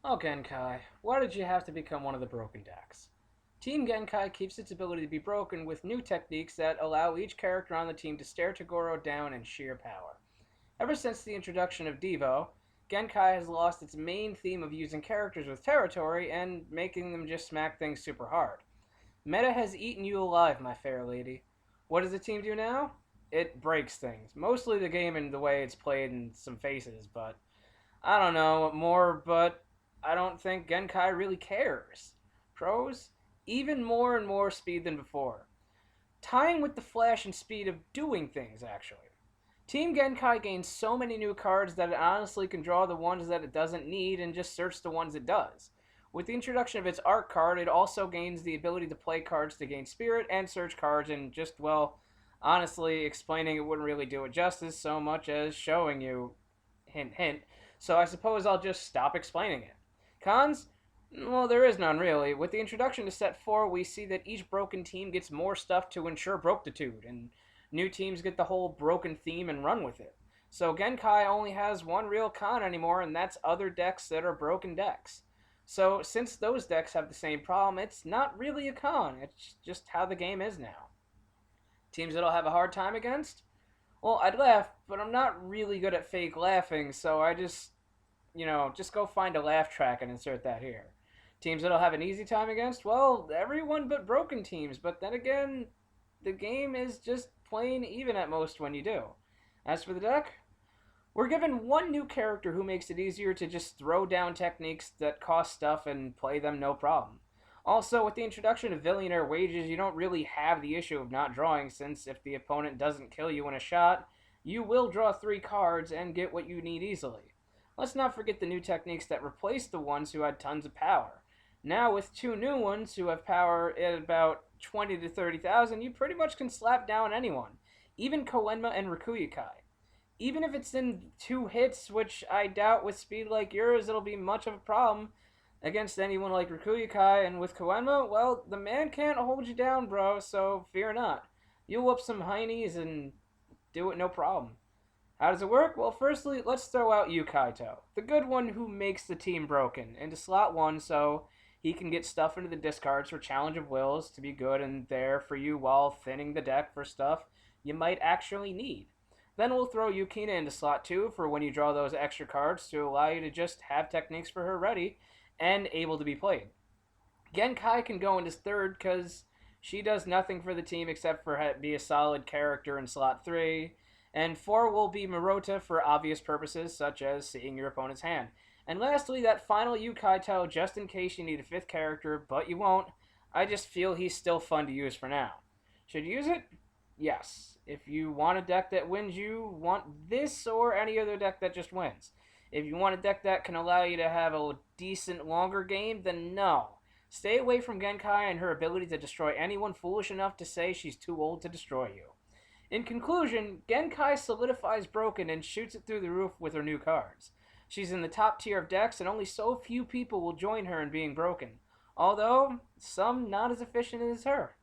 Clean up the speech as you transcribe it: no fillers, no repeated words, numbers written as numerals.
Oh, Genkai, why did you have to become one of the broken decks? Team Genkai keeps its ability to be broken with new techniques that allow each character on the team to stare Toguro down in sheer power. Ever since the introduction of Devo, Genkai has lost its main theme of using characters with territory and making them just smack things super hard. Meta has eaten you alive, my fair lady. What does the team do now? It breaks things. Mostly the game and the way it's played in some faces, but I don't know more, but I don't think Genkai really cares. Pros? Even more and more speed than before. Tying with the flash and speed of doing things, actually. Team Genkai gains so many new cards that it honestly can draw the ones that it doesn't need and just search the ones it does. With the introduction of its art card, it also gains the ability to play cards to gain spirit and search cards, and just, well, honestly, explaining it wouldn't really do it justice so much as showing you. Hint, hint. So I suppose I'll just stop explaining it. Cons? Well, there is none really. With the introduction to set 4, we see that each broken team gets more stuff to ensure brokitude, and new teams get the whole broken theme and run with it. So Genkai only has one real con anymore, and that's other decks that are broken decks. So since those decks have the same problem, it's not really a con. It's just how the game is now. Teams that I'll have a hard time against? Well, I'd laugh, but I'm not really good at fake laughing, so I just go find a laugh track and insert that here. Teams that I'll have an easy time against? Well, everyone but broken teams, but then again, the game is just plain even at most when you do. As for the deck, we're given one new character who makes it easier to just throw down techniques that cost stuff and play them no problem. Also, with the introduction of Billionaire Wages, you don't really have the issue of not drawing, since if the opponent doesn't kill you in a shot, you will draw 3 cards and get what you need easily. Let's not forget the new techniques that replace the ones who had tons of power. Now, with 2 new ones who have power at about 20 to 30,000, you pretty much can slap down anyone, even Koenma and Rikuyakai. Even if it's in 2 hits, which I doubt with speed like yours it'll be much of a problem against anyone like Rikuyakai, and with Koenma, well, the man can't hold you down, bro, so fear not. You'll whoop some heinies and do it no problem. How does it work? Well, firstly, let's throw out Yukaito, the good one who makes the team broken, into slot 1 so he can get stuff into the discards for Challenge of Wills to be good and there for you while thinning the deck for stuff you might actually need. Then we'll throw Yukina into slot 2 for when you draw those extra cards to allow you to just have techniques for her ready and able to be played. Genkai can go into third because she does nothing for the team except for be a solid character in slot 3. And 4 will be Murota for obvious purposes, such as seeing your opponent's hand. And lastly, that final Yukaito, just in case you need a 5th character, but you won't. I just feel he's still fun to use for now. Should you use it? Yes. If you want a deck that wins, you want this or any other deck that just wins. If you want a deck that can allow you to have a decent longer game, then no. Stay away from Genkai and her ability to destroy anyone foolish enough to say she's too old to destroy you. In conclusion, Genkai solidifies broken and shoots it through the roof with her new cards. She's in the top tier of decks, and only so few people will join her in being broken, although some not as efficient as her.